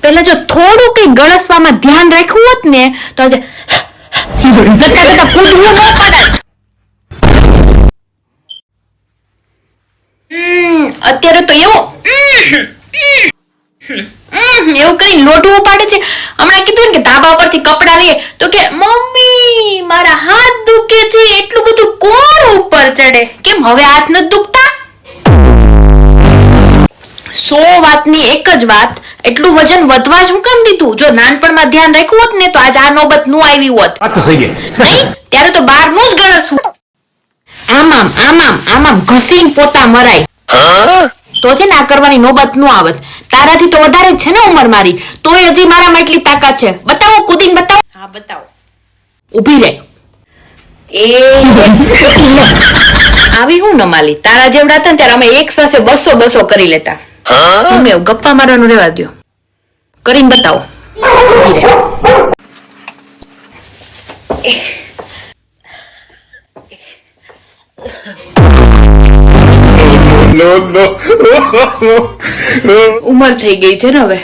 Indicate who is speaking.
Speaker 1: પેલા જો થોડું કઈ ગળસવામાં ધ્યાન રાખ્યું હોત ને તો આજે નતા કૂદવું ન પડે. અત્યારે તો એવું કઈ લોટવું પાડે છે. હમણાં કીધું ને કે ધાબા પરથી કપડા લઈએ તો કે મમ્મી મારા હાથ દુખે છે. એટલું બધું કોણ ઉપર ચડે? કેમ હવે હાથ નથી દુખતા? 100 વાતની એક જ વાત, એટલું વજન વધવા જ હું કેમ દીધું? જો નાનપણમાં ધ્યાન રાખ્યું હોત ને તો આજ આ નોબત નું આવી હોત. નહીં ત્યારે તો બહારનું જ ગળસવું. આમ ઘસીને પોતા મરાય તો છે ને આ કરવાની નોબત નું આવત. તારાથી તો વધારે જ છે ને ઉંમર મારી, તોય હજી મારામાં એટલી તાકાત છે. બતાવો, કૂદીને બતાવો. હા બતાવો. ઊભી રહે. આવી હું ન માલી, તારા જેવડા હતા ને ત્યારે અમે એક સાથે 200 કરી લેતા. તમે ગપ્પા મારવાનું રહેવા દો, કરીને બતાવો. ઊભી રહે. ઉંમર થઈ ગઈ છે ને હવે.